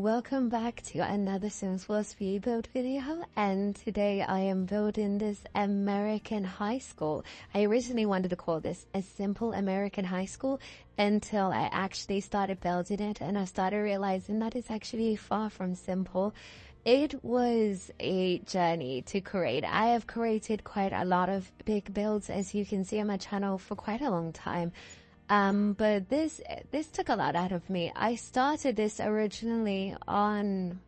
welcome back to another Sims Philosophy build video, and today I am building this American high school. I originally wanted to call this a simple American high school until I actually started building it and I started realizing that it's actually far from simple. It was a journey to create. I have created quite a lot of big builds, as you can see on my channel, for quite a long time. But this took a lot out of me. I started this originally on,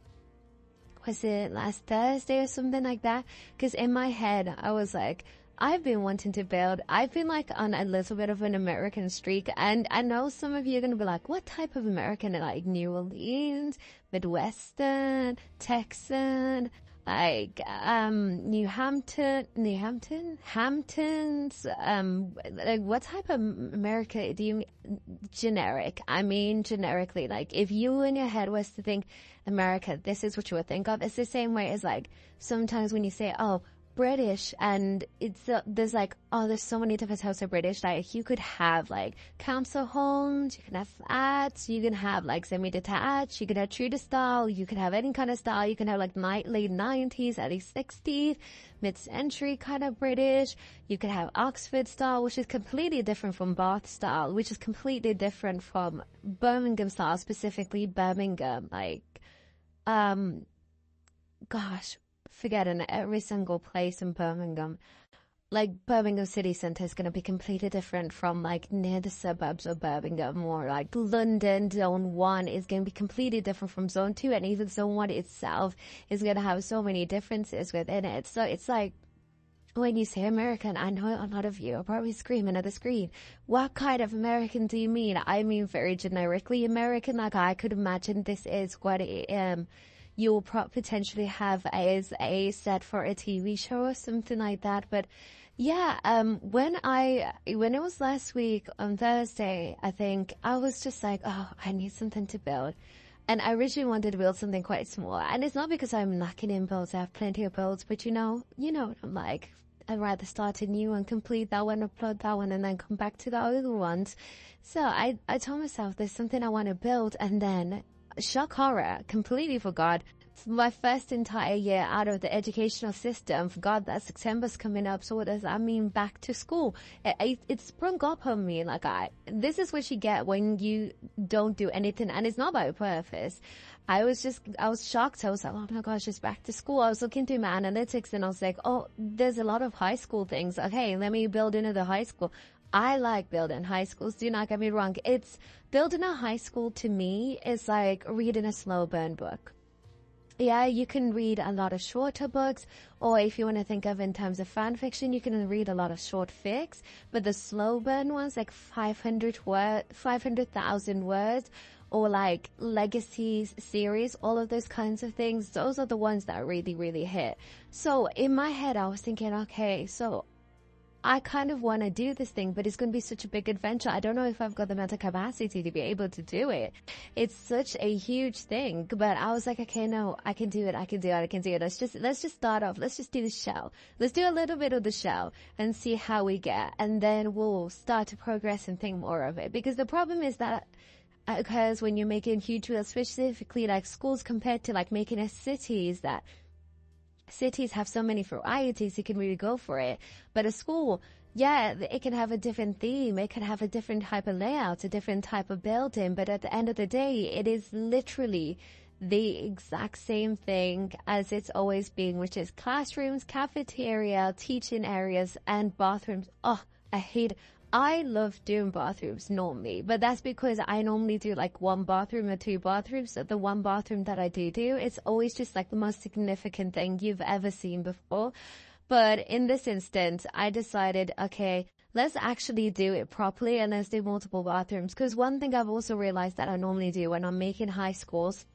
was it last Thursday or something like that? Because in my head, I was like, I've been wanting to build. I've been like on a little bit of an American streak. And I know some of you are going to be like, what type of American? Like New Orleans, Midwestern, Texan, like Hamptons, like what type of America do you mean? Generic? I mean generically, like if you in your head was to think America, this is what you would think of. It's the same way as like sometimes when you say, oh, British, and it's there's like, oh, there's so many different types of British. Like you could have like council homes, you can have flats, you can have like semi-detached, you can have Tudor style, you can have any kind of style, you can have like late 90s, early 60s, mid-century kind of British. You could have Oxford style, which is completely different from Bath style, which is completely different from Birmingham style, specifically Birmingham. Like, gosh, forgetting every single place in Birmingham. Like Birmingham city centre is going to be completely different from like near the suburbs of Birmingham, or like London zone 1 is going to be completely different from zone 2, and even zone 1 itself is going to have so many differences within it. So it's like, when you say American, I know a lot of you are probably screaming at the screen, what kind of American do you mean? I mean very generically American. Like I could imagine this is what you'll potentially have as a set for a TV show or something like that. But yeah, when it was last week on Thursday, I think I was just like, oh, I need something to build. And I originally wanted to build something quite small. And it's not because I'm lacking in builds. I have plenty of builds, but you know what I'm like. I'd rather start a new and complete that one, upload that one, and then come back to the other ones. So I told myself there's something I want to build, and then shock horror, completely forgot. It's my first entire year out of the educational system. Forgot that September's coming up. So what does that mean? Back to school. It sprung up on me. Like this is what you get when you don't do anything, and it's not by purpose. I was shocked. I was like, oh my gosh, it's back to school. I was looking through my analytics and I was like, oh, there's a lot of high school things. Okay, let me build into the high school. I like building high schools. Do not get me wrong. It's building a high school to me is like reading a slow burn book. Yeah, you can read a lot of shorter books, or if you want to think of in terms of fan fiction, you can read a lot of short fics. But the slow burn ones, like 500,000 words, or like legacies series, all of those kinds of things, those are the ones that really, really hit. So in my head, I was thinking, okay, so I kind of want to do this thing, but it's going to be such a big adventure. I don't know if I've got the mental capacity to be able to do it. It's such a huge thing. But I was like, okay, no, I can do it. Let's just start off. Let's just do the shell. Let's do a little bit of the shell and see how we get. And then we'll start to progress and think more of it. Because the problem is that occurs when you're making huge builds, specifically like schools compared to like making a city, is that cities have so many varieties, you can really go for it. But a school, yeah, it can have a different theme, it can have a different type of layout, a different type of building, but at the end of the day, it is literally the exact same thing as it's always been, which is classrooms, cafeteria, teaching areas, and bathrooms. Oh, I love doing bathrooms normally, but that's because I normally do like 1 bathroom or 2 bathrooms. So the 1 bathroom that I do, it's always just like the most significant thing you've ever seen before. But in this instance, I decided, okay, let's actually do it properly and let's do multiple bathrooms. Because one thing I've also realized that I normally do when I'm making high schools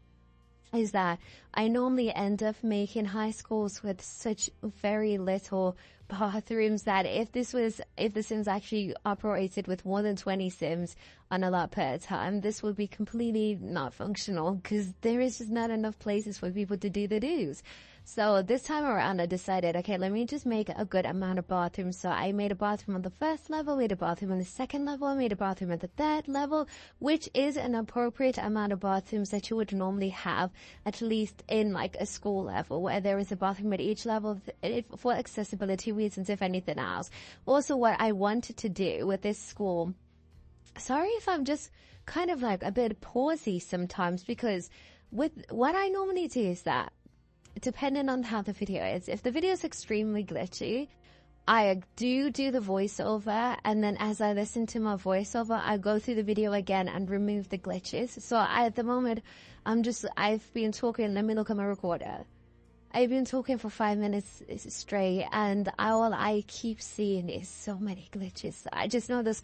is that I normally end up making high schools with such very little bathrooms that if the Sims actually operated with more than 20 Sims on a lot per time, this would be completely not functional because there is just not enough places for people to do the do's. So this time around, I decided, okay, let me just make a good amount of bathrooms. So I made a bathroom on the first level, made a bathroom on the second level, made a bathroom at the third level, which is an appropriate amount of bathrooms that you would normally have, at least in like a school level, where there is a bathroom at each level for accessibility reasons, if anything else. Also, what I wanted to do with this school, sorry if I'm just kind of like a bit pausey sometimes, because with what I normally do is that, depending on how the video is, if the video is extremely glitchy, I do the voiceover, and then as I listen to my voiceover, I go through the video again and remove the glitches. So at the moment, I've been talking, let me look at my recorder. I've been talking for 5 minutes straight, and all I keep seeing is so many glitches. I just know this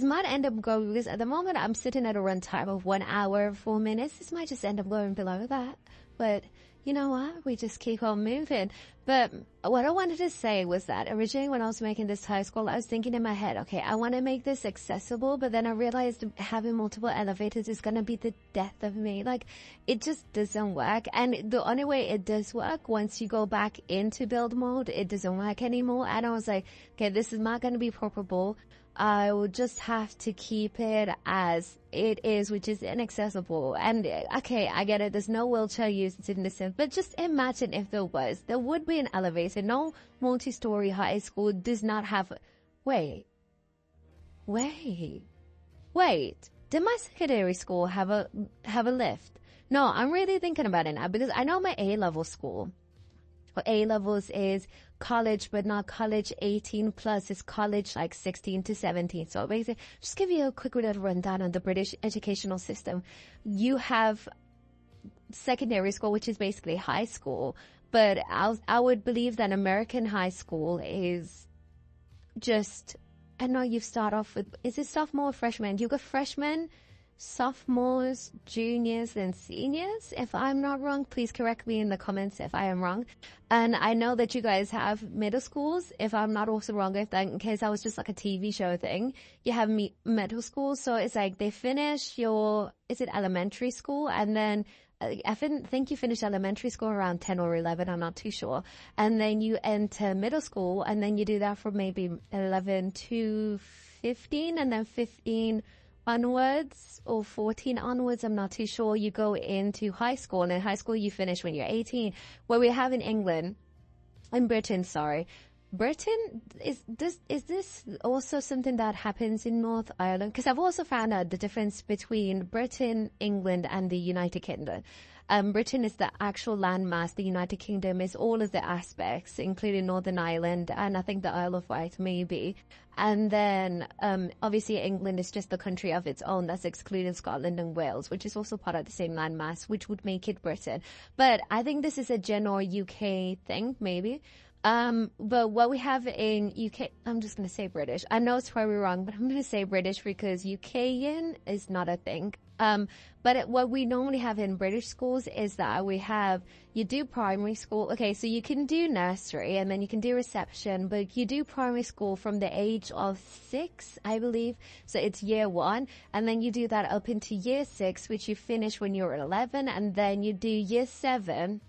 might end up going, because at the moment I'm sitting at a runtime of 1 hour, 4 minutes. This might just end up going below that. But you know what? We just keep on moving. But what I wanted to say was that originally when I was making this high school, I was thinking in my head, okay, I want to make this accessible, but then I realized having multiple elevators is going to be the death of me. Like, it just doesn't work. And the only way it does work, once you go back into build mode, it doesn't work anymore. And I was like, okay, this is not going to be properable. I will just have to keep it as it is, which is inaccessible. And okay, I get it. There's no wheelchair use in this sense, but just imagine if there would be an elevator. No multi-story high school does not have. Wait. Did my secondary school have a lift? No, I'm really thinking about it now, because I know my A-level school. A-levels is college, but not college 18 plus, is college like 16 to 17. So basically, just give you a quick little rundown on the British educational system. You have secondary school, which is basically high school, but I would believe that American high school is just, I know you start off with, is it sophomore or freshman? You got freshmen, sophomores, juniors, and seniors. If I'm not wrong, please correct me in the comments if I am wrong. And I know that you guys have middle schools. If I'm not also wrong, if that, in case I was just like a TV show thing, you have middle schools. So it's like they finish is it elementary school? And then I think you finish elementary school around 10 or 11. I'm not too sure. And then you enter middle school, and then you do that from maybe 11 to 15, and then 15 onwards, or 14 onwards, I'm not too sure. You go into high school, and in high school you finish when you're 18. What we have in Britain, is this also something that happens in North Ireland? Because I've also found out the difference between Britain, England, and the United Kingdom. Britain is the actual landmass. The United Kingdom is all of the aspects, including Northern Ireland, and I think the Isle of Wight maybe. And then, obviously England is just the country of its own. That's excluding Scotland and Wales, which is also part of the same landmass, which would make it Britain. But I think this is a general UK thing, maybe. But what we have in UK, I'm just going to say British. I know it's probably wrong, but I'm going to say British because UKian is not a thing. But what we normally have in British schools is that you do primary school. Okay, so you can do nursery and then you can do reception, but you do primary school from the age of 6, I believe. So it's year 1, and then you do that up into year 6, which you finish when you're 11, and then you do year 7,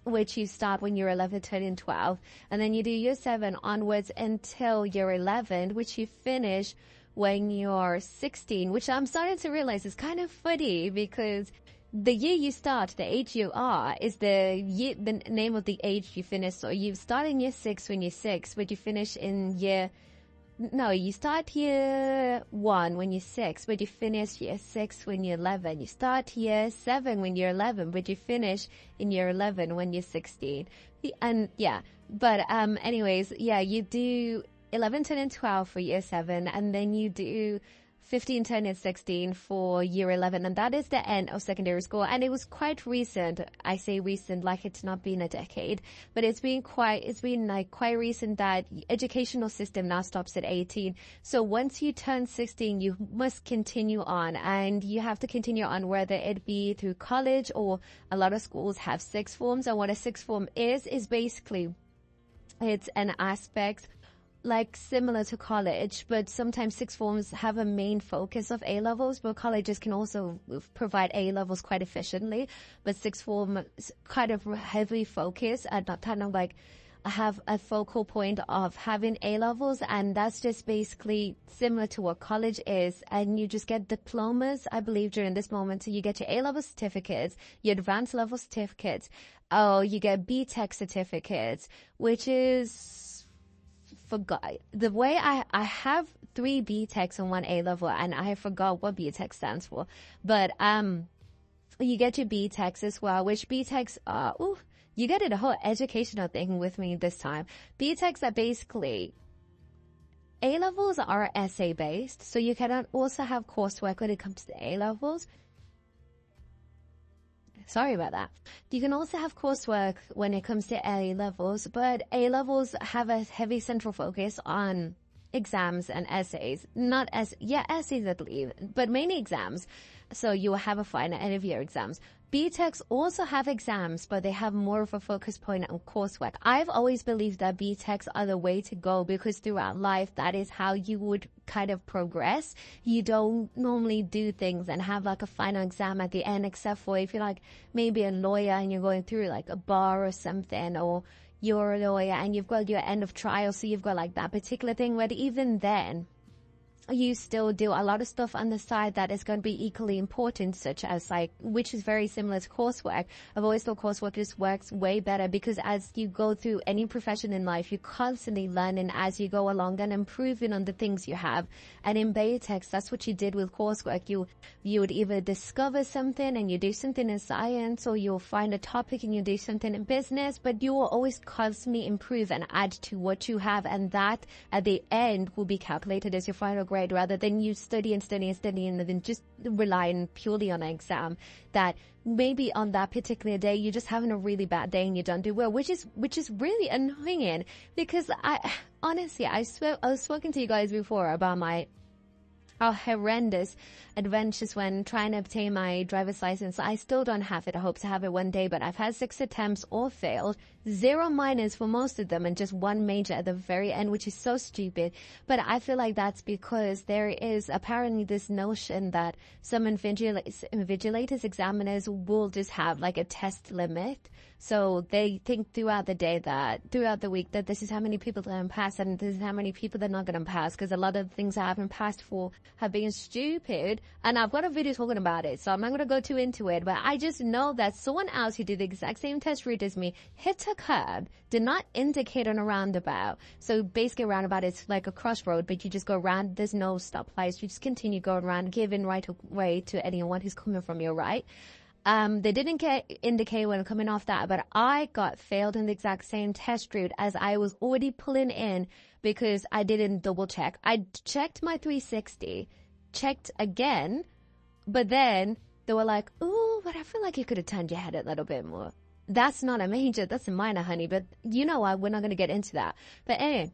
which you start when you're 11, turning 12, and then you do year 7 onwards until you're 11, which you finish when you're 16, which I'm starting to realize is kind of funny, because the year you start, the age you are, is the name of the age you finish. So you start in year 6 when you're 6, but you finish in you start year 1 when you're 6, but you finish year 6 when you're 11. You start year 7 when you're 11, but you finish in year 11 when you're 16. And yeah, but anyways, yeah, you do 11 turning 12 for year 7, and then you do 15 turning 16 for year 11, and that is the end of secondary school. And it was quite recent. I say recent like it's not been a decade, but it's been quite recent that educational system now stops at 18. So once you turn 16, you must continue on, and you have to continue on whether it be through college, or a lot of schools have sixth forms. And what a sixth form is basically, it's an aspect like similar to college, but sometimes sixth forms have a main focus of A levels, but colleges can also provide A levels quite efficiently. But sixth form is kind of heavy focus and not kind of like have a focal point of having A levels, and that's just basically similar to what college is. And you just get diplomas, I believe, during this moment. So you get your A level certificates, your advanced level certificates. Oh, you get BTEC certificates, which is forgot the way I have 3 BTECs and 1 A level, and I forgot what BTEC stands for. But you get your BTECs as well, which BTECs are you get a whole educational thing with me this time. BTECs are basically A levels are essay based, so you can also have coursework when it comes to the A levels. Sorry about that. You can also have coursework when it comes to A levels, but A levels have a heavy central focus on exams and essays. Not essays, I believe, but mainly exams. So you will have a final end of year exams. BTECs also have exams, but they have more of a focus point on coursework. I've always believed that BTECs are the way to go because throughout life, that is how you would kind of progress. You don't normally do things and have like a final exam at the end, except for if you're like maybe a lawyer and you're going through like a bar or something, or you're a lawyer and you've got your end of trial, so you've got like that particular thing. But even then, you still do a lot of stuff on the side that is going to be equally important, such as like, which is very similar to coursework. I've always thought coursework just works way better because as you go through any profession in life, you're constantly learning as you go along and improving on the things you have. And in Baytex, that's what you did with coursework. You would either discover something and you do something in science, or you'll find a topic and you do something in business, but you will always constantly improve and add to what you have. And that at the end will be calculated as your final grade, rather than you study and then just relying purely on an exam that maybe on that particular day you're just having a really bad day and you don't do well, which is really annoying. Because I honestly, I've spoken to you guys before about my horrendous adventures when trying to obtain my driver's license. I still don't have it. I hope to have it one day, but I've had 6 attempts, all failed, 0 minors for most of them, and just 1 major at the very end, which is so stupid. But I feel like that's because there is apparently this notion that some invigilators, examiners will just have like a test limit. So they think throughout the day throughout the week that this is how many people that are pass and this is how many people they're not going to pass, because a lot of the things I haven't passed for have been stupid. And I've got a video talking about it, so I'm not going to go too into it. But I just know that someone else who did the exact same test route as me hit a curb, did not indicate on a roundabout. So basically a roundabout is like a crossroad, but you just go around. There's no stoplights. You just continue going around, giving right away to anyone who's coming from your right. They didn't indicate when coming off that, but I got failed in the exact same test route as I was already pulling in because I didn't double check. I checked my 360, checked again, but then they were like, "Ooh, but I feel like you could have turned your head a little bit more." That's not a major, that's a minor, honey, but you know what, we're not going to get into that. But anyway,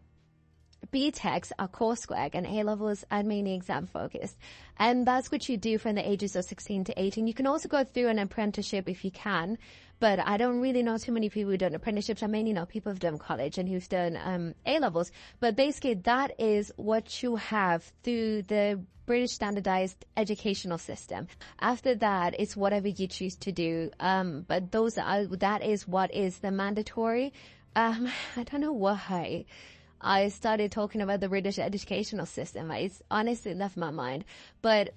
BTECs are coursework and A-levels are mainly exam focused. And that's what you do from the ages of 16 to 18. You can also go through an apprenticeship if you can, but I don't really know too many people who've done apprenticeships. I mainly know people who've done college and who've done A-levels. But basically that is what you have through the British standardized educational system. After that, it's whatever you choose to do. But that is what is the mandatory. I don't know why I started talking about the British educational system. It's honestly left my mind. But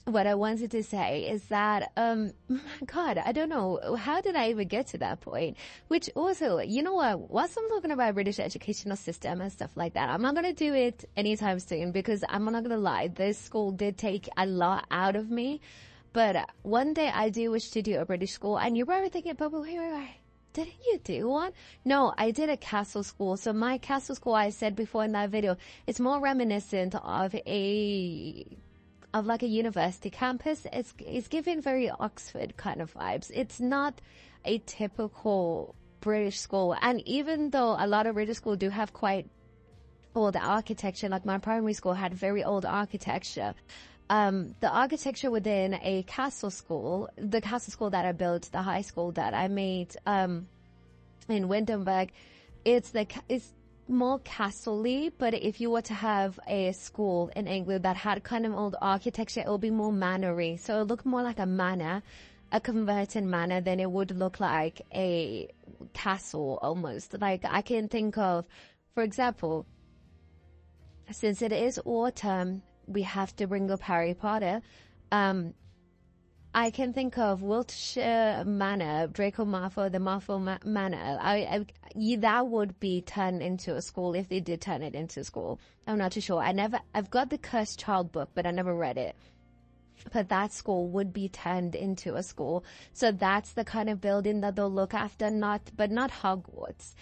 what I wanted to say is that, God, I don't know. How did I even get to that point? Which also, you know what? Whilst I'm talking about British educational system and stuff like that, I'm not going to do it anytime soon because I'm not going to lie. This school did take a lot out of me. But one day I do wish to do a British school. And you're probably thinking, but wait. Didn't you do one? No, I did a castle school. So my castle school, I said before in that video, it's more reminiscent of like a university campus. It's giving very Oxford kind of vibes. It's not a typical British school. And even though a lot of British schools do have quite old architecture, like my primary school had very old architecture. The architecture within a castle school, the castle school that I built, the high school that I made in Windhamburg, it's more castle-y, but if you were to have a school in England that had kind of old architecture, it would be more manor-y. So it would look more like a manor, a converted manor, than it would look like a castle almost. Like I can think of, for example, since it is autumn, we have to bring up Harry Potter. I can think of Wiltshire Manor, Draco Malfoy, the Malfoy Manor. That would be turned into a school if they did turn it into a school. I'm not too sure. I've got the Cursed Child book, but I never read it. But that school would be turned into a school. So that's the kind of building that they'll look after, but not Hogwarts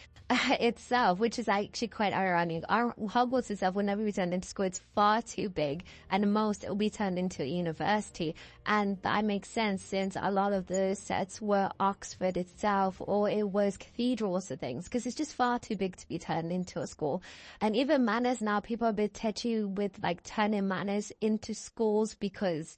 itself, which is actually quite ironic. Our Hogwarts itself will never be turned into school. It's far too big, and most it will be turned into a university. And that makes sense since a lot of the sets were Oxford itself, or it was cathedrals or things, because it's just far too big to be turned into a school. And even manors now, people are a bit touchy with like turning manors into schools because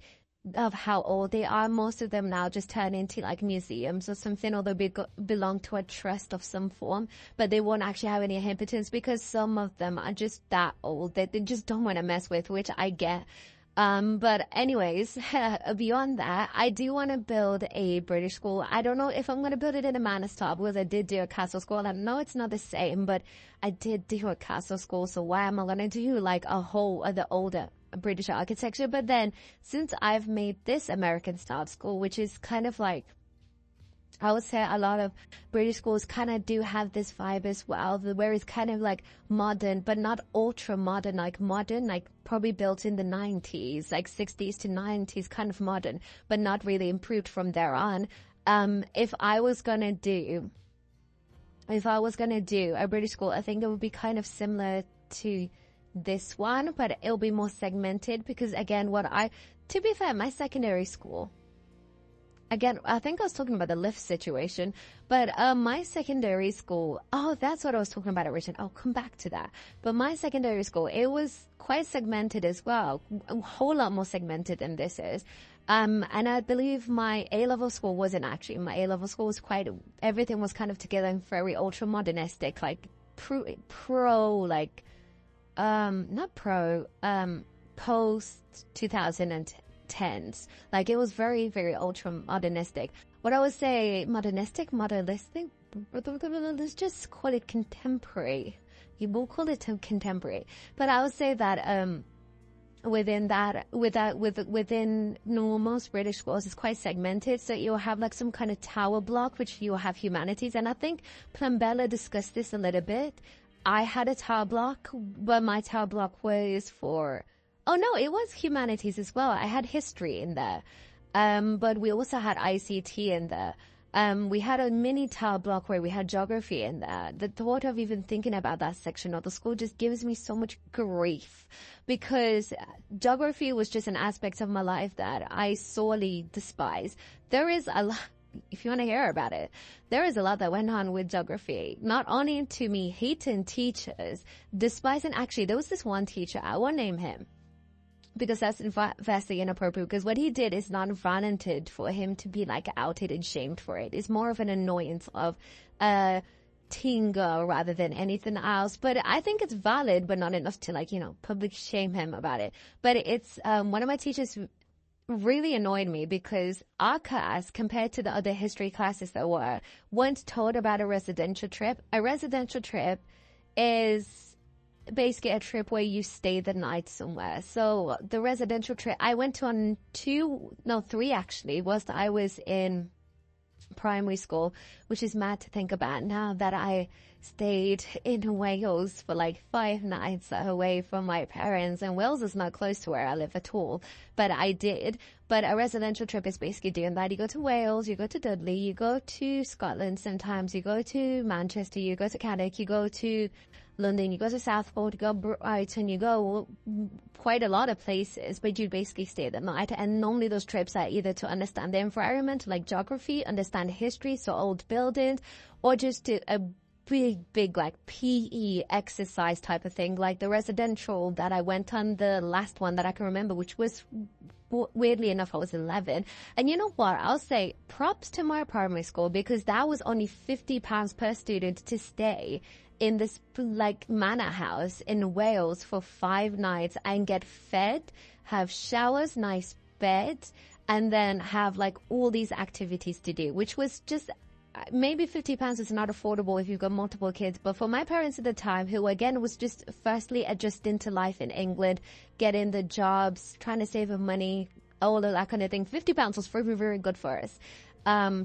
of how old they are. Most of them now just turn into like museums or something, or they belong to a trust of some form, but they won't actually have any inhabitants because some of them are just that old that they just don't want to mess with, which I get. But anyways, beyond that, I do want to build a British school. I don't know if I'm going to build it in a manor style because I did do a castle school. I know it's not the same, but I did do a castle school. So why am I going to do like a whole other older British architecture? But then since I've made this American style school, which is kind of like, I would say a lot of British schools kind of do have this vibe as well, where it's kind of like modern, but not ultra modern, like probably built in the 90s, like 60s to 90s, kind of modern, but not really improved from there on. If I was gonna do a British school, I think it would be kind of similar to this one, but it'll be more segmented because again, to be fair, my secondary school, again, I think I was talking about the lift situation, but my secondary school, that's what I was talking about originally. I'll come back to that. But my secondary school, it was quite segmented as well, a whole lot more segmented than this is. And I believe my A-level school wasn't actually. My A-level school was everything was kind of together and very ultra-modernistic, like post-2010s. Like it was very, very ultra-modernistic. What I would say, modernistic, let's just call it contemporary. You will call it contemporary. But I would say that within most British schools, it's quite segmented. So you'll have like some kind of tower block, which you'll have humanities. And I think Plumbella discussed this a little bit. I had a tower block, but my tower block was for, it was humanities as well. I had history in there. But we also had ICT in there. We had a mini tower block where we had geography in there. The thought of even thinking about that section of the school just gives me so much grief because geography was just an aspect of my life that I sorely despise. There is a lot, if you want to hear about it, there is a lot that went on with geography. Not only to me hating teachers, despising, actually, there was this one teacher, I won't name him, because that's vastly inappropriate, because what he did is not warranted for him to be like outed and shamed for it. It's more of an annoyance of tinga rather than anything else. But I think it's valid, but not enough to public shame him about it. But it's one of my teachers really annoyed me because our class, compared to the other history classes that were, once told about a residential trip. A residential trip is basically a trip where you stay the night somewhere. So the residential trip I went on three actually, was that I was in primary school, which is mad to think about now that I stayed in Wales for like 5 nights away from my parents, and Wales is not close to where I live at all, but I did. But a residential trip is basically doing that. You go to Wales, you go to Dudley, you go to Scotland sometimes, you go to Manchester, you go to Cardiff, you go to London, you go to Southport, you go Brighton, you go quite a lot of places, but you basically stay the night. And normally those trips are either to understand the environment, like geography, understand history, so old buildings, or just to a big like PE exercise type of thing, like the residential that I went on, the last one that I can remember, which was weirdly enough, I was 11. And you know what? I'll say props to my primary school, because that was only £50 per student to stay in this like manor house in Wales for 5 nights and get fed, have showers, nice beds, and then have like all these activities to do, which was just maybe £50 is not affordable if you've got multiple kids. But for my parents at the time, who again was just firstly adjusting to life in England, getting the jobs, trying to save money, all of that kind of thing, £50 was very, very good for us.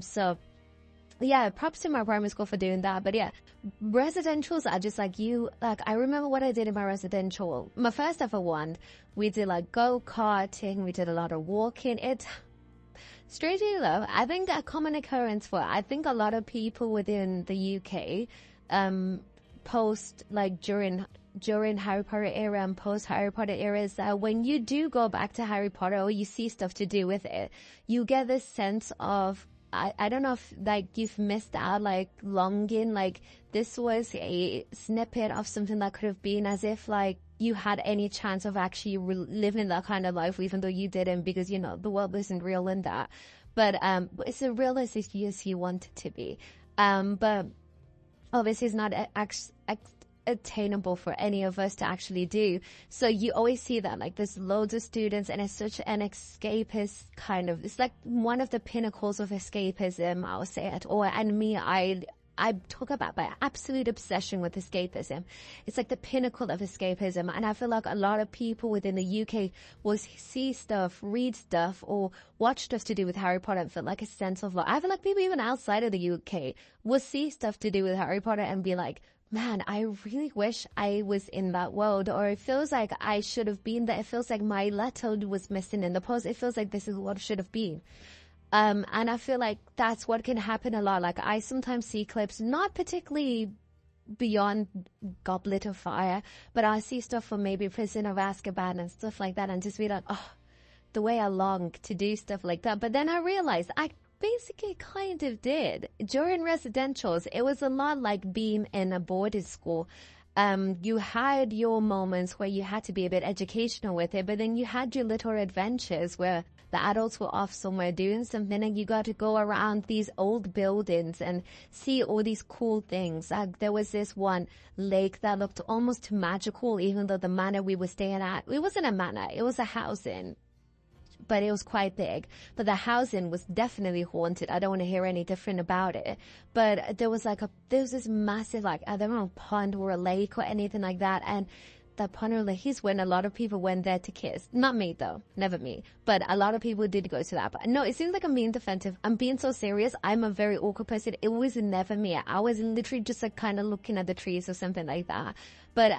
So yeah, props to my primary school for doing that. But yeah, residentials are just like I remember what I did in my residential. My first ever one, we did like go-karting, we did a lot of walking. Strangely enough, I think a common occurrence for, I think a lot of people within the UK, post like during Harry Potter era and post Harry Potter era, is that when you do go back to Harry Potter or you see stuff to do with it, you get this sense of, I don't know if like you've missed out, like longing, like this was a snippet of something that could have been, as if like you had any chance of actually living that kind of life, even though you didn't, because you know the world isn't real in that. But it's as realistic as you want it to be. But obviously it's not attainable for any of us to actually do. So you always see that like there's loads of students, and it's such an escapist kind of, it's like one of the pinnacles of escapism, I'll say it. And me, I talk about my absolute obsession with escapism. It's like the pinnacle of escapism. And I feel like a lot of people within the UK will see stuff, read stuff, or watch stuff to do with Harry Potter and feel like a sense of I feel like people even outside of the UK will see stuff to do with Harry Potter and be like, man, I really wish I was in that world, or it feels like I should have been there. It feels like my letter was missing in the post. It feels like this is what should have been. And I feel like that's what can happen a lot. Like I sometimes see clips, not particularly beyond Goblet of Fire, but I see stuff from maybe Prison of Azkaban and stuff like that, and just be like, oh, the way I long to do stuff like that. But then I realized I basically kind of did. During residentials, it was a lot like being in a boarding school. You had your moments where you had to be a bit educational with it, but then you had your little adventures where the adults were off somewhere doing something, and you got to go around these old buildings and see all these cool things. There was this one lake that looked almost magical, even though the manor we were staying at, it wasn't a manor, it was a housing, but it was quite big. But the housing was definitely haunted. I don't want to hear any different about it. But there was this massive, like, I don't know, pond or a lake or anything like that. And that pond or lake is when a lot of people went there to kiss. Not me though, never me. But a lot of people did go to that. But no, it seems like I'm being defensive. I'm being so serious. I'm a very awkward person. It was never me. I was literally just like kind of looking at the trees or something like that. But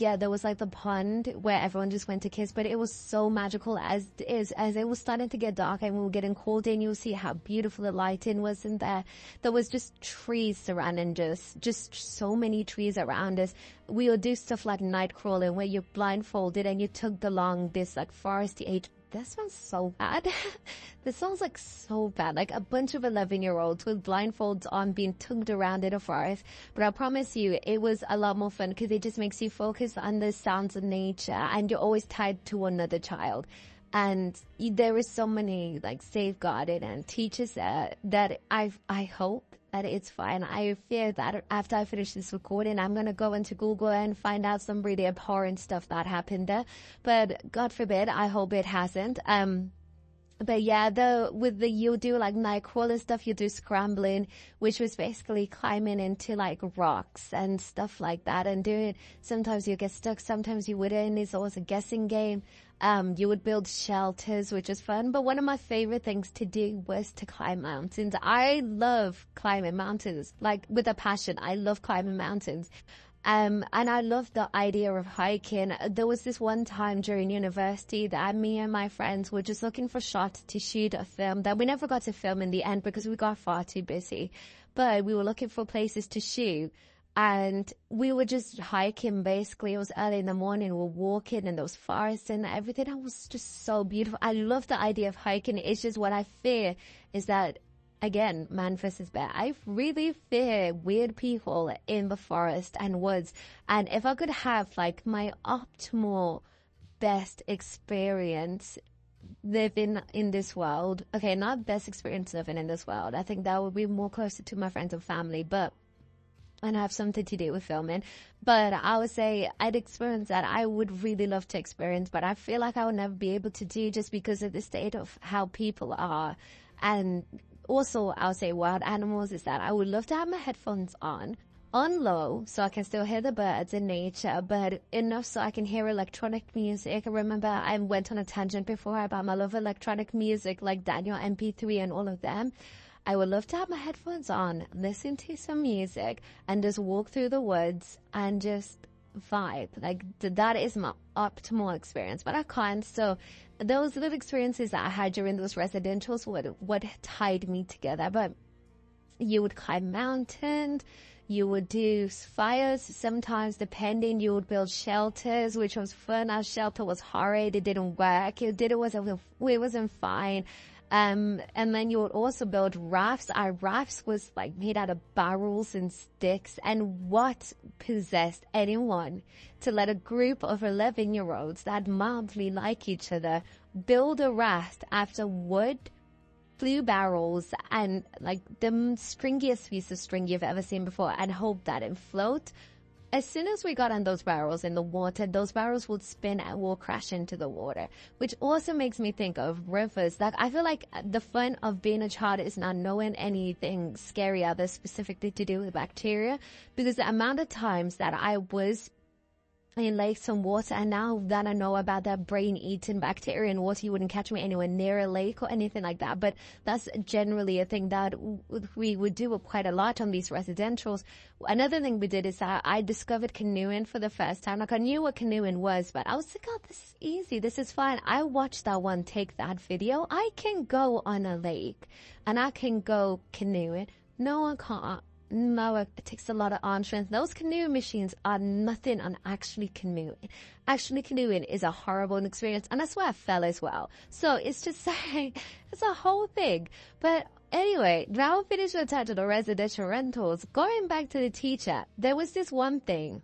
yeah, there was like the pond where everyone just went to kiss, but it was so magical as it was starting to get dark and we were getting cold in. You see how beautiful the lighting was in there. There was just trees surrounding just so many trees around us. We would do stuff like night crawling where you're blindfolded and you're tugged along this like foresty edge. That sounds so bad. This sounds like so bad. Like a bunch of 11-year-olds with blindfolds on being tugged around in a forest. But I promise you, it was a lot more fun because it just makes you focus on the sounds of nature, and you're always tied to another child. And there is so many like safeguarding and teachers that I hope that it's fine. I fear that after I finish this recording, I'm going to go into Google and find out some really abhorrent stuff that happened there. But God forbid, I hope it hasn't. But yeah, you'll do like night crawler stuff, you do scrambling, which was basically climbing into like rocks and stuff like that and doing, sometimes you get stuck, sometimes you wouldn't. It's always a guessing game. You would build shelters, which is fun. But one of my favorite things to do was to climb mountains. I love climbing mountains, like with a passion. I love climbing mountains. And I love the idea of hiking. There was this one time during university that me and my friends were just looking for shots to shoot a film that we never got to film in the end because we got far too busy. But we were looking for places to shoot. And we were just hiking, basically. It was early in the morning. We were walking in those forests and everything. It was just so beautiful. I love the idea of hiking. It's just what I fear is that, again, man versus bear. I really fear weird people in the forest and woods. And if I could have like my optimal best experience living in this world, okay, not best experience living in this world. I think that would be more closer to my friends and family, but and have something to do with filming. But I would say I'd experience that I would really love to experience, but I feel like I would never be able to do just because of the state of how people are. And also, I'll say wild animals is that I would love to have my headphones on low so I can still hear the birds in nature, but enough so I can hear electronic music. I remember I went on a tangent before about my love of electronic music like Daniel MP3 and all of them. I would love to have my headphones on, listen to some music, and just walk through the woods and just vibe. Like, that is my optimal experience, but I can't. So those little experiences that I had during those residentials what tied me together. But you would climb mountains, you would do fires sometimes, depending. You would build shelters, which was fun. Our shelter was horrid. It didn't work. It wasn't fine. And then you would also build rafts. Our rafts was like made out of barrels and sticks. And what possessed anyone to let a group of 11-year-olds that mildly like each other build a raft after wood, glue barrels, and like the stringiest piece of string you've ever seen before, and hope that it float? As soon as we got on those barrels in the water, those barrels would spin and will crash into the water, which also makes me think of rivers. Like, I feel like the fun of being a child is not knowing anything scary other specifically to do with bacteria, because the amount of times that I was in lakes and water, and now that I know about that brain-eating bacteria in water, you wouldn't catch me anywhere near a lake or anything like that. But that's generally a thing that we would do quite a lot on these residentials. Another thing we did is that I discovered canoeing for the first time. Like, I knew what canoeing was, but I was like, oh, this is easy, this is fine. I watched that one take that video. I can go on a lake and I can go canoeing. No one can't. No, it takes a lot of arm strength. Those canoe machines are nothing on actually canoeing. Actually canoeing is a horrible experience, and that's why I fell as well. So it's just saying, it's a whole thing. But anyway, now finish the title of residential rentals. Going back to the teacher, there was this one thing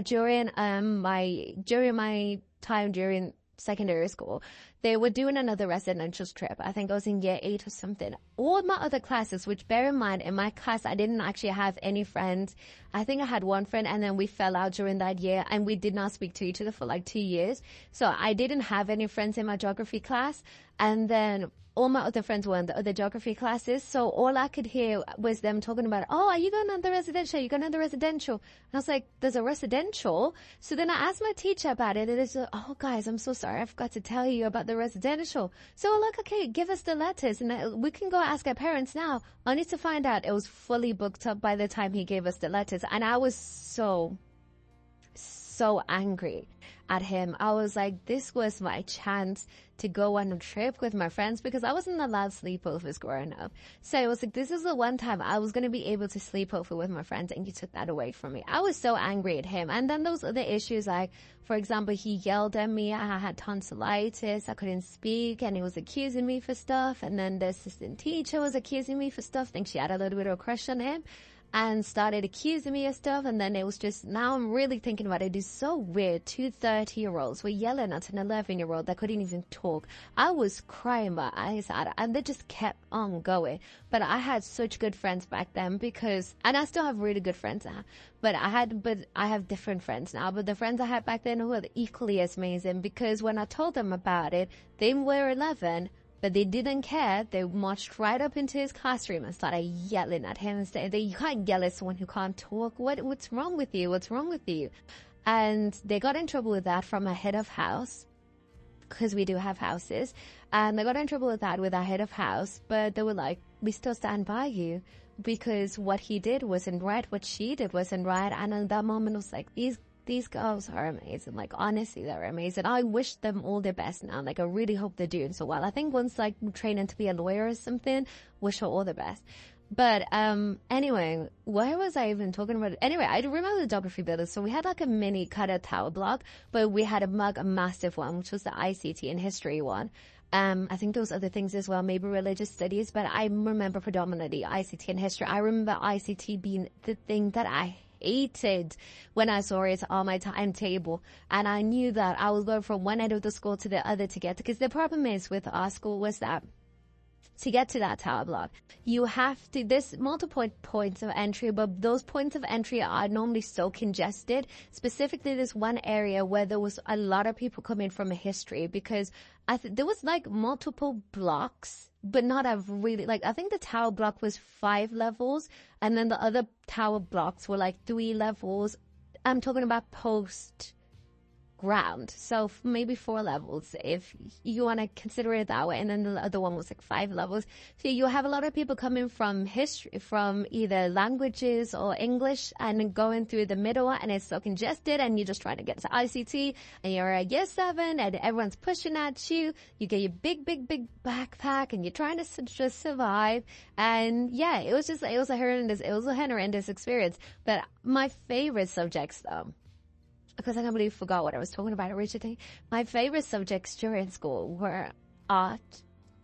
during my time during secondary school. They were doing another residential trip. I think I was in year 8 or something. All my other classes, which bear in mind, in my class, I didn't actually have any friends. I think I had one friend, and then we fell out during that year, and we did not speak to each other for like 2 years. So I didn't have any friends in my geography class. And then all my other friends were in the other geography classes. So all I could hear was them talking about, oh, are you going on the residential? Are you going on the residential? And I was like, there's a residential? So then I asked my teacher about it. And it's like, oh, guys, I'm so sorry. I forgot to tell you about the residential. So like, okay, give us the letters and we can go ask our parents now. I need to find out. It was fully booked up by the time he gave us the letters. And I was so angry at him. I was like, this was my chance to go on a trip with my friends, because I wasn't allowed sleepovers growing up. So I was like, this is the one time I was going to be able to sleep over with my friends, and you took that away from me. I was so angry at him. And then those other issues, like, for example, he yelled at me. I had tonsillitis. I couldn't speak, and he was accusing me for stuff. And then the assistant teacher was accusing me for stuff. I think she had a little bit of a crush on him and started accusing me of stuff. And then it was just, now I'm really thinking about it, it's so weird. 2 30-year-olds were yelling at an 11-year-old that couldn't even talk. I was crying my eyes out, and they just kept on going. But I had such good friends back then, because, and I still have really good friends now, but I have different friends now. But the friends I had back then were equally as amazing, because when I told them about it, they were 11, but they didn't care. They marched right up into his classroom and started yelling at him and saying, you can't yell at someone who can't talk. What's wrong with you? What's wrong with you? And they got in trouble with that from a head of house, because we do have houses. And they got in trouble with that with our head of house. But they were like, we still stand by you, because what he did wasn't right. What she did wasn't right. And in that moment, it was like, these girls are amazing. Like, honestly, they're amazing. I wish them all the best now. Like, I really hope they're doing so well. I think once, like, training to be a lawyer or something, wish her all the best. But anyway, why was I even talking about it? Anyway, I remember the geography building. So we had like a mini cutter tower block, but we had a massive one, which was the ICT and history one. I think those other things as well, maybe religious studies, but I remember predominantly ICT and history. I remember ICT being the thing that I hated when I saw it on my timetable. And I knew that I was going from one end of the school to the other to get, because the problem is with our school was that to get to that tower block, you have to, there's multiple points of entry, but those points of entry are normally so congested. Specifically, this one area where there was a lot of people coming from history, because there was like multiple blocks, but not a really, like, I think the tower block was 5 levels, and then the other tower blocks were like 3 levels. I'm talking about post ground, so maybe 4 levels if you want to consider it that way, and then the other one was like 5 levels. So you have a lot of people coming from history, from either languages or English, and going through the middle, and it's so congested, and you're just trying to get to ICT, and you're at year 7, and everyone's pushing at you. You get your big backpack, and you're trying to just survive. And yeah, it was a horrendous experience. But my favorite subjects, though, because I completely forgot what I was talking about originally. My favorite subjects during school were art.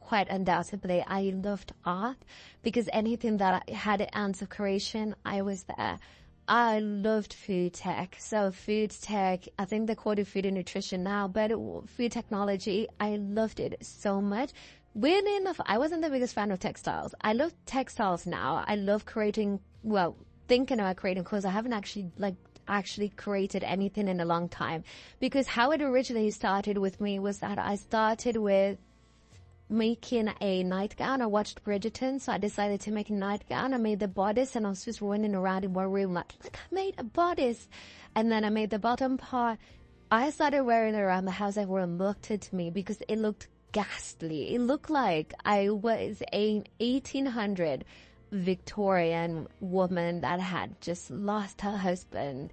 Quite undoubtedly, I loved art, because anything that had an ounce of creation, I was there. I loved food tech. So food tech, I think they call it food and nutrition now, but food technology, I loved it so much. Weirdly enough, I wasn't the biggest fan of textiles. I love textiles now. I love thinking about creating clothes. I haven't actually created anything in a long time, because how it originally started with me was that I started with making a nightgown. I watched Bridgerton, so I decided to make a nightgown. I made the bodice, and I was just running around in one room like I made a bodice. And then I made the bottom part. I started wearing it around the house. Everyone looked at me because it looked ghastly. It looked like I was a 1800 Victorian woman that had just lost her husband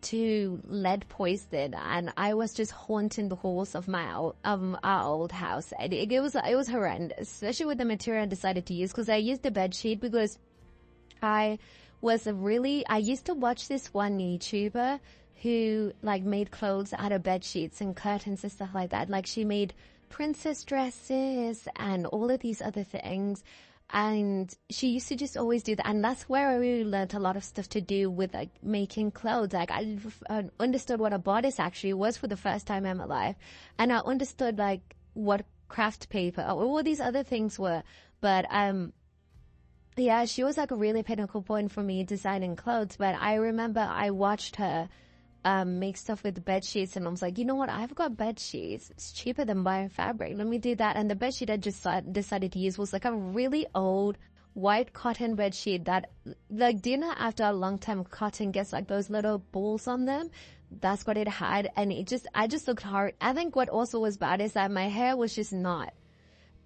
to lead poison, and I was just haunting the halls of our old house. And it was horrendous, especially with the material I decided to use, because I used the bed sheet because I used to watch this one YouTuber who like made clothes out of bed sheets and curtains and stuff like that. Like she made princess dresses and all of these other things. And she used to just always do that. And that's where I really learned a lot of stuff to do with like making clothes. Like I understood what a bodice actually was for the first time in my life. And I understood like what craft paper or all these other things were. But yeah, she was like a really pinnacle point for me designing clothes. But I remember I watched her make stuff with the bed sheets, and I was like, you know what, I've got bed sheets, it's cheaper than buying fabric, let me do that. And the bed sheet I just decided to use was like a really old white cotton bed sheet that, like, do you know after a long time cotton gets like those little balls on them? That's what it had. And I just looked hard. I think what also was bad is that my hair was just not,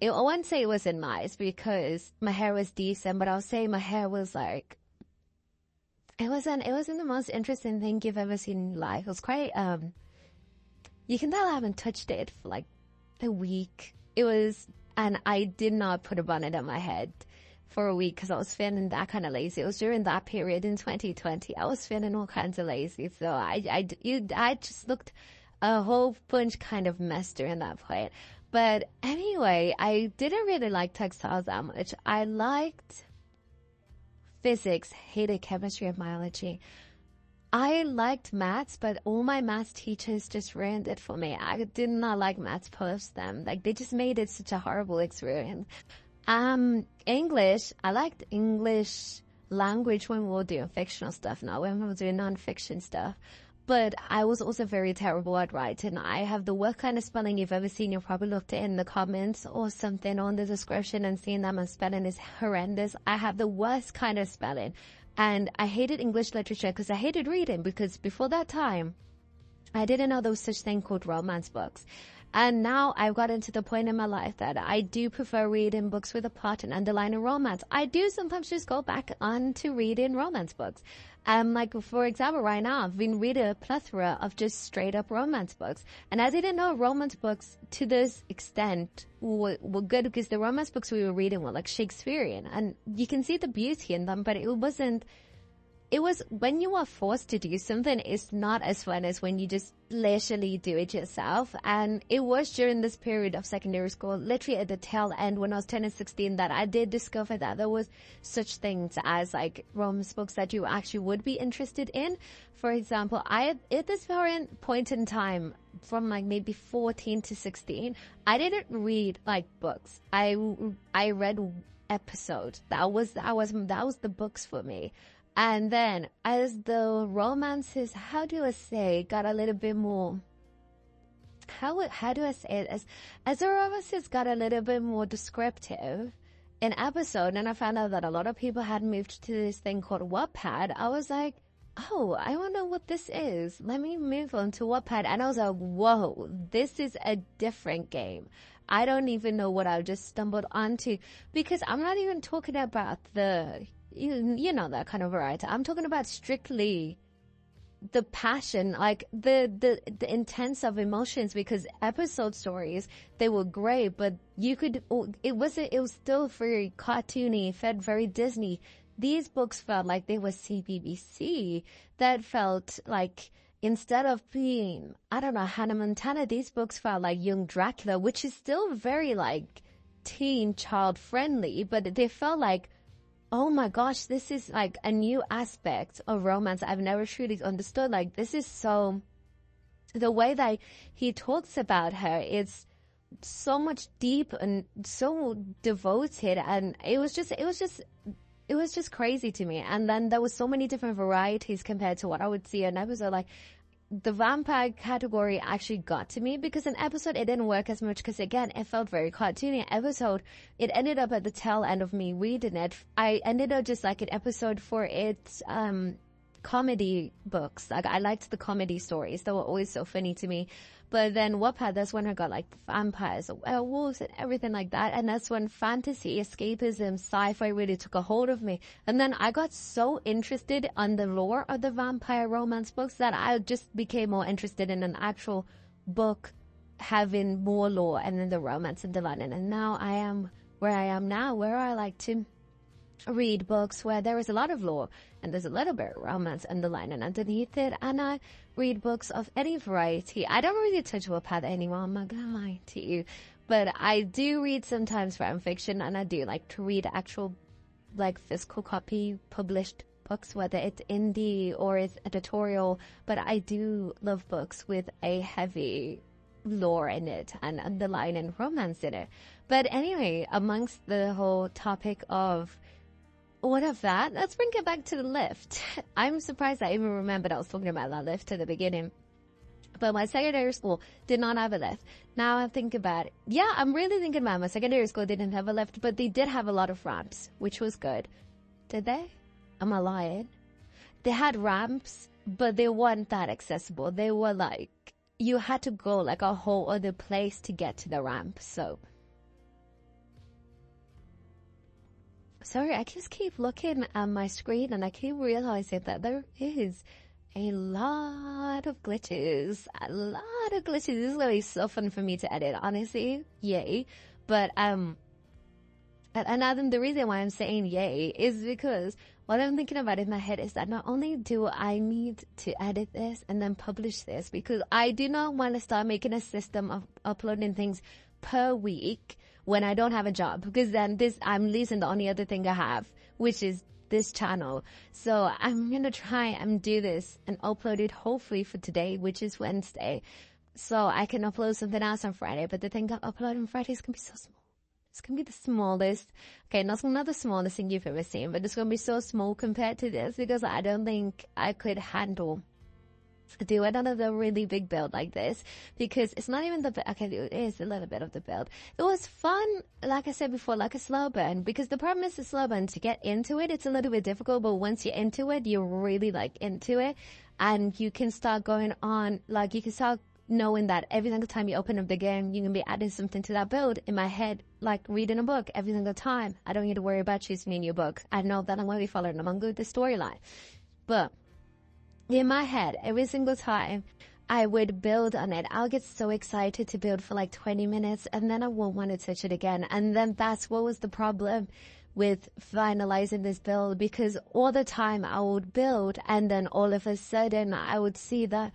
I wouldn't say it wasn't nice because my hair was decent, but I'll say my hair was like, it wasn't the most interesting thing you've ever seen in life. It was quite, you can tell I haven't touched it for like a week. And I did not put a bonnet on my head for a week because I was feeling that kind of lazy. It was during that period in 2020. I was feeling all kinds of lazy. So I just looked a whole bunch kind of messed during that point. But anyway, I didn't really like textiles that much. I liked physics, hated chemistry and biology. I liked maths, but all my maths teachers just ruined it for me. I did not like maths post them. Like, they just made it such a horrible experience. English, I liked English language when we were doing fictional stuff, not when we were doing non-fiction stuff. But I was also very terrible at writing. I have the worst kind of spelling you've ever seen. You'll probably looked in the comments or something on the description and seen that my spelling is horrendous. I have the worst kind of spelling. And I hated English literature because I hated reading, because before that time, I didn't know there was such thing called romance books. And now I've gotten to the point in my life that I do prefer reading books with a plot and underlying romance. I do sometimes just go back on to reading romance books. Like, for example, right now, I've been reading a plethora of just straight up romance books. And I didn't know romance books to this extent were good, because the romance books we were reading were like Shakespearean. And you can see the beauty in them, but it wasn't it was when you are forced to do something, it's not as fun as when you just leisurely do it yourself. And it was during this period of secondary school, literally at the tail end when I was turning 16, that I did discover that there was such things as like romance books that you actually would be interested in. For example, at this very point in time, from like maybe 14 to 16, I didn't read like books. I read episodes. That was the books for me. And then as the romances, how do I say, got a little bit more, how do I say it? As the romances got a little bit more descriptive in episode, and I found out that a lot of people had moved to this thing called Wattpad, I was like, oh, I wonder what this is. Let me move on to Wattpad. And I was like, whoa, this is a different game. I don't even know what I just stumbled onto, because I'm not even talking about the, you know, that kind of variety. I'm talking about strictly the passion, like the intense of emotions, because episode stories, they were great, but it was still very cartoony, felt very Disney. These books felt like they were CBBC, that felt like, instead of being, I don't know, Hannah Montana, these books felt like Young Dracula, which is still very like teen child friendly, but they felt like, oh my gosh, this is like a new aspect of romance I've never truly understood. Like, this is so, the way that he talks about her, it's so much deep and so devoted, and it was just crazy to me. And then there was so many different varieties compared to what I would see in an episode. Like, the vampire category actually got to me, because in episode it didn't work as much, because again, it felt very cartoony. Episode, it ended up at the tail end of me reading it. I ended up just like an episode for its comedy books. Like, I liked the comedy stories. They were always so funny to me. But then Wattpad, that's when I got like vampires, werewolves, and everything like that. And that's when fantasy, escapism, sci-fi really took a hold of me. And then I got so interested on the lore of the vampire romance books that I just became more interested in an actual book having more lore and then the romance and the London. And now I am where I am now, where I like to read books where there is a lot of lore and there's a little bit of romance underlying underneath it. And I read books of any variety. I don't really touch Wattpad anymore, I'm not gonna lie to you, but I do read sometimes fan fiction, and I do like to read actual like physical copy published books, whether it's indie or it's editorial. But I do love books with a heavy lore in it and underlying romance in it. But anyway, amongst the whole topic of what of that, let's bring it back to the lift. I'm surprised I even remembered I was talking about that lift at the beginning. But my secondary school did not have a lift. Now I think about it. Yeah, I'm really thinking about it. My secondary school didn't have a lift, but they did have a lot of ramps, which was good. Did they? Am I lying? They had ramps, but they weren't that accessible. They were like, you had to go like a whole other place to get to the ramp, so. Sorry, I just keep looking at my screen and I keep realizing that there is a lot of glitches. A lot of glitches. This is going to be so fun for me to edit, honestly. Yay. But, and I think the reason why I'm saying yay is because what I'm thinking about in my head is that not only do I need to edit this and then publish this, because I do not want to start making a system of uploading things per week when I don't have a job, because then I'm losing the only other thing I have, which is this channel. So I'm going to try and do this and upload it hopefully for today, which is Wednesday. So I can upload something else on Friday, but the thing that I upload on Friday is going to be so small. It's going to be the smallest. Okay, not the smallest thing you've ever seen, but it's going to be so small compared to this, because I don't think I could handle do another really big build like this, because it's not even okay, it is a little bit of the build. It was fun, like I said before, like a slow burn, because the problem is the slow burn, to get into it, it's a little bit difficult, but once you're into it, you're really like into it, and you can start going on, like you can start knowing that every single time you open up the game, you can be adding something to that build. In my head, like reading a book every single time, I don't need to worry about choosing a new book. I know that I'm going to be following along with the storyline, but in my head, every single time I would build on it, I'll get so excited to build for like 20 minutes and then I won't want to touch it again. And then that's what was the problem. with finalizing this build, because all the time I would build and then all of a sudden I would see that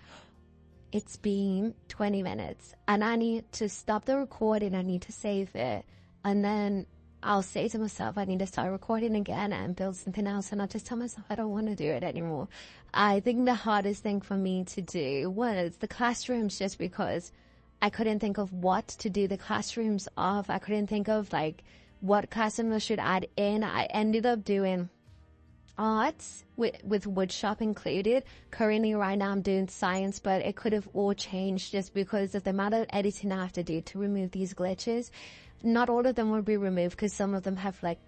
it's been 20 minutes and I need to stop the recording. I need to save it. And then I'll say to myself, I need to start recording again and build something else. And I'll just tell myself I don't want to do it anymore. I think the hardest thing for me to do was the classrooms, just because I couldn't think of what to do the classrooms of. I couldn't think of like what classroom I should add in. I ended up doing arts with wood shop included. Currently right now I'm doing science, but it could have all changed just because of the amount of editing I have to do to remove these glitches. Not all of them will be removed because some of them have like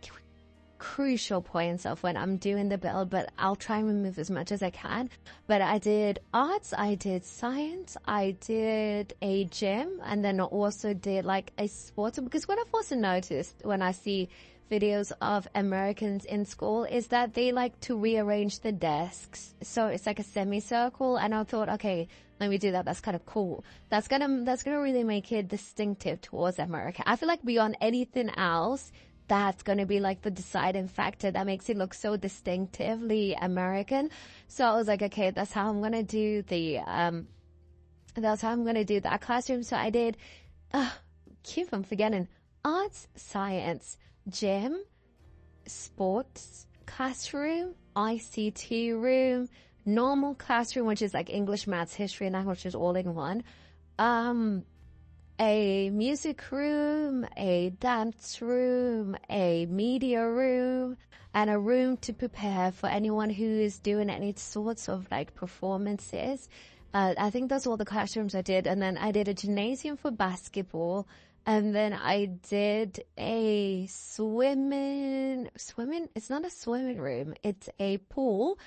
crucial points of when I'm doing the build, but I'll try and remove as much as I can. But I did arts, I did science, I did a gym, and then I also did like a sports, because what I've also noticed when I see videos of Americans in school is that they like to rearrange the desks so it's like a semicircle, and I thought, okay, let me do that. That's kind of cool. That's gonna really make it distinctive towards America. I feel like beyond anything else, that's going to be like the deciding factor that makes it look so distinctively American. So I was like, okay, that's how I'm going to do that classroom. So I did, keep on forgetting, arts, science, gym, sports classroom, ICT room, normal classroom, which is like English, maths, history, and languages all in one. A music room, a dance room, a media room, and a room to prepare for anyone who is doing any sorts of like performances. I think that's all the classrooms I did. And then I did a gymnasium for basketball. And then I did a swimming, it's not a swimming room, it's a pool.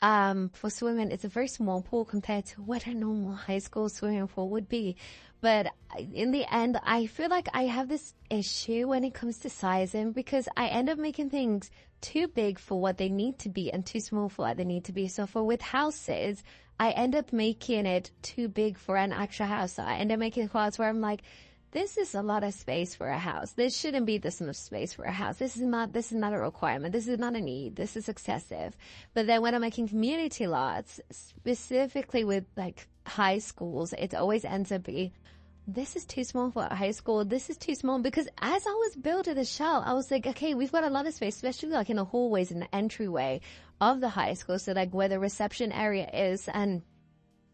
For swimming, it's a very small pool compared to what a normal high school swimming pool would be. But in the end, I feel like I have this issue when it comes to sizing, because I end up making things too big for what they need to be and too small for what they need to be. So with houses, I end up making it too big for an actual house. So I end up making clothes where I'm like, this is a lot of space for a house. This shouldn't be this much space for a house. This is not a requirement. This is not a need. This is excessive. But then when I'm making community lots, specifically with like high schools, it always ends up being, this is too small for a high school. This is too small, because as I was building the shell, I was like, okay, we've got a lot of space, especially like in the hallways and the entryway of the high school. So like where the reception area is and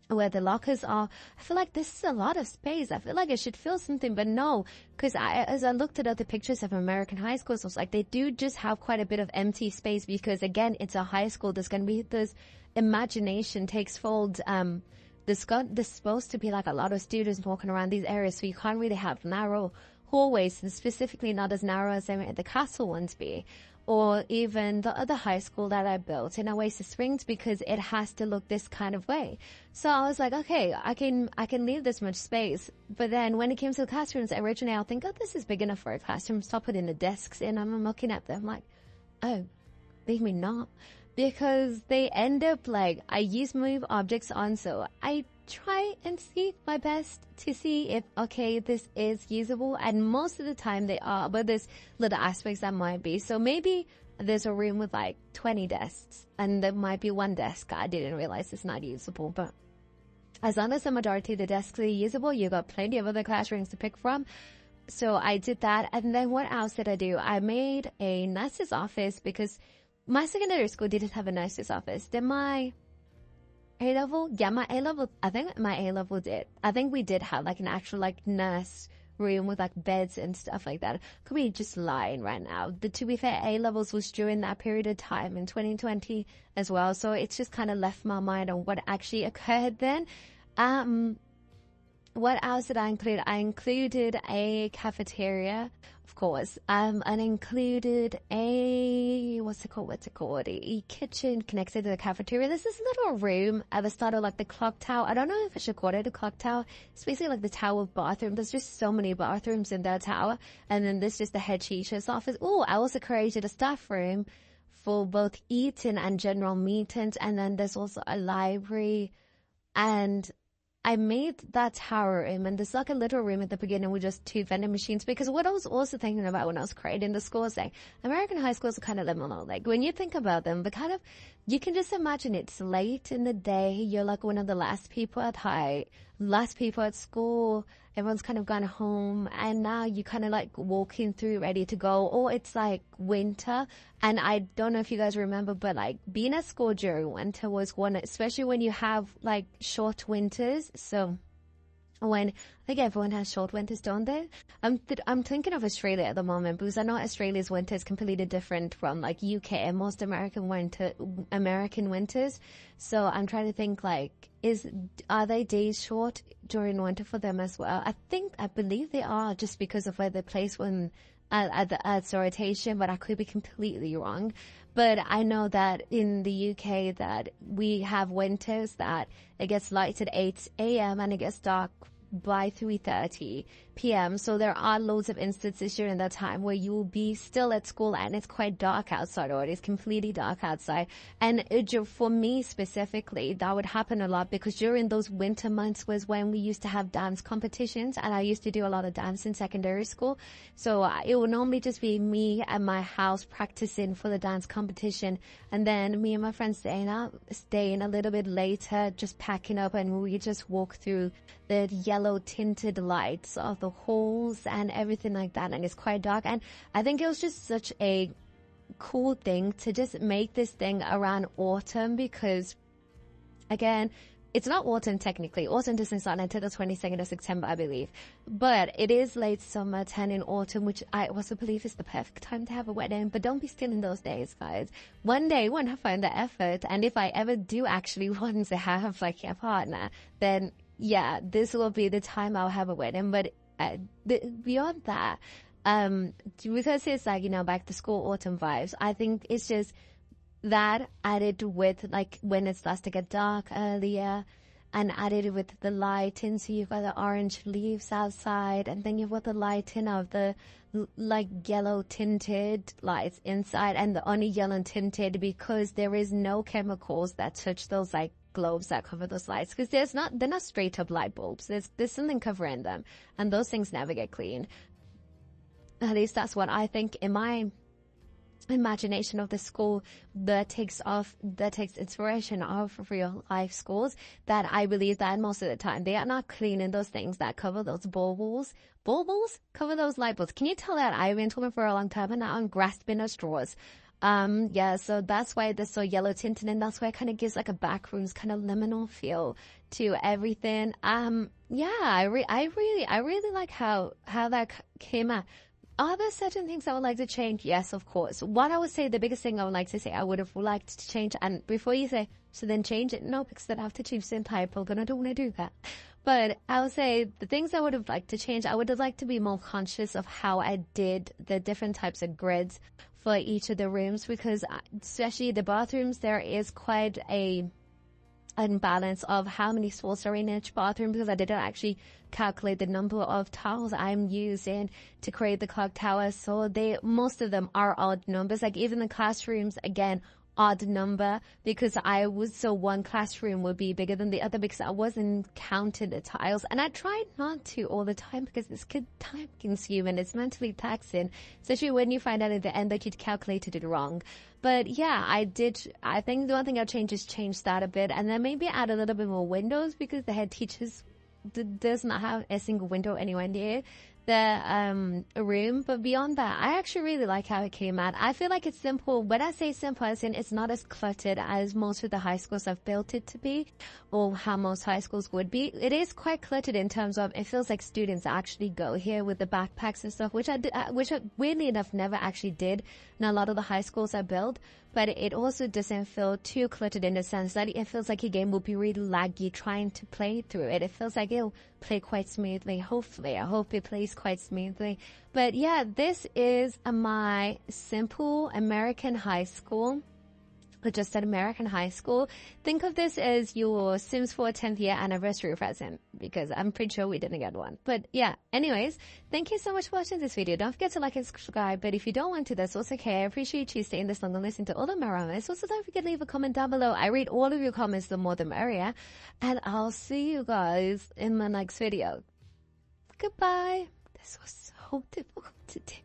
where the lockers are, I feel like this is a lot of space. I feel like I should fill something, but no, because as I looked at other pictures of American high schools, I was like, they do just have quite a bit of empty space, because again, it's a high school. There's going to be this imagination takes fold. There's supposed to be like a lot of students walking around these areas, so you can't really have narrow hallways, and specifically not as narrow as the castle ones be, or even the other high school that I built in Oasis Springs, because it has to look this kind of way. So I was like, okay, I can leave this much space. But then when it came to the classrooms, originally I'll think, oh, this is big enough for a classroom. Stop putting the desks in, and I'm looking at them I'm like, oh, leave me not. Because they end up like, I use move objects on, so I try and see my best to see if, okay, this is usable, and most of the time they are, but there's little aspects that might be. So maybe there's a room with like 20 desks, and there might be one desk I didn't realize is not usable, but as long as the majority of the desks are usable, you got plenty of other classrooms to pick from. So I did that, and then what else did I do? I made a nurse's office, because my secondary school didn't have a nurse's office. Did my A-level? Yeah, my A-level, I think my A-level did. I think we did have like an actual like nurse room with like beds and stuff like that. Could be just lying right now. To be fair, A-levels was during that period of time in 2020 as well. So it's just kind of left my mind on what actually occurred then. What else did I include? I included a cafeteria, of course, and included a, what's it called? A kitchen connected to the cafeteria. There's this little room at the start of like the clock tower. I don't know if I should call it a clock tower. It's basically like the tower of bathroom. There's just so many bathrooms in that tower. And then there's just the head teacher's office. Oh, I also created a staff room for both eating and general meetings. And then there's also a library and I made that tower room, and there's like a little room at the beginning with just 2 vending machines. Because what I was also thinking about when I was creating the school is like, American high schools are kind of liminal. Like when you think about them, but kind of, you can just imagine it's late in the day. You're like one of the last people at school. Everyone's kind of gone home, and now you kind of like walking through ready to go. Or it's like winter, and I don't know if you guys remember, but like being at school during winter was one, especially when you have like short winters. So when I think everyone has short winters, don't they? I'm thinking of Australia at the moment, because I know Australia's winter is completely different from like UK and most American winters. So I'm trying to think like, are they days short during winter for them as well? I believe they are, just because of where they're placed when at the Earth's rotation, but I could be completely wrong. But I know that in the UK that we have winters that it gets light at 8 a.m. and it gets dark by 3:30 p.m. So there are loads of instances during that time where you will be still at school and it's quite dark outside, or it is completely dark outside. And for me specifically, that would happen a lot, because during those winter months was when we used to have dance competitions, and I used to do a lot of dance in secondary school. So it would normally just be me at my house practicing for the dance competition, and then me and my friends staying a little bit later, just packing up, and we just walk through the yellow tinted lights of the halls and everything like that, and it's quite dark. And I think it was just such a cool thing to just make this thing around autumn, because again, it's not autumn technically. Autumn doesn't start until the 22nd of September, I believe. But it is late summer, turning autumn, which I also believe is the perfect time to have a wedding. But don't be stealing those days, guys. One day, when I find the effort, and if I ever do actually want to have like a partner, then yeah, this will be the time I'll have a wedding. But beyond that, because it's like, back to school autumn vibes, I think it's just that added with like when it starts to get dark earlier, and added with the lighting. So you've got the orange leaves outside, and then you've got the lighting of the like yellow tinted lights inside, and the only yellow tinted because there is no chemicals that touch those like globes that cover those lights, because they're not straight up light bulbs. There's something covering them, and those things never get cleaned. At least that's what I think in my imagination of the school that takes inspiration of real life schools, that I believe that most of the time they are not cleaning those things that cover those bulbs cover those light bulbs. Can you tell that I've been told for a long time and now I'm grasping at straws? So that's why they're so yellow tinted, and that's why it kind of gives like a backrooms kind of liminal feel to everything. I really like how that came out. Are there certain things I would like to change? Yes, of course. What I would say, the biggest thing I would like to say I would have liked to change, and before you say, so then change it, no, because then I have to change the entire program. I don't want to do that. But I would say the things I would have liked to change, I would have liked to be more conscious of how I did the different types of grids for each of the rooms, because especially the bathrooms, there is quite a imbalance of how many spots are in each bathroom, because I didn't actually calculate the number of towels I'm using to create the clock tower. So most of them are odd numbers. Like even the classrooms, again, odd number, because one classroom would be bigger than the other, because I wasn't counting the tiles, and I tried not to all the time because it's time consuming, it's mentally taxing, especially when you find out at the end that you'd calculated it wrong. But yeah, I think the one thing I'll change that a bit, and then maybe add a little bit more windows, because the head teachers does not have a single window anywhere near the room. But beyond that, I actually really like how it came out. I feel like it's simple. When I say simple, as in it's not as cluttered as most of the high schools have built it to be, or how most high schools would be. It is quite cluttered in terms of it feels like students actually go here with the backpacks and stuff, which I weirdly enough never actually did in a lot of the high schools I built. But it also doesn't feel too cluttered in the sense that it feels like a game will be really laggy trying to play through it. It feels like it'll play quite smoothly. Hopefully, I hope it plays quite smoothly. But yeah, this is my simple American high school. or just at American high school, think of this as your Sims 4 10th year anniversary present, because I'm pretty sure we didn't get one. But yeah, anyways, thank you so much for watching this video. Don't forget to like and subscribe, but if you don't want to, that's also okay. I appreciate you staying this long and listening to all of my comments. Also, don't forget to leave a comment down below. I read all of your comments, the more the merrier. And I'll see you guys in my next video. Goodbye. This was so difficult to do.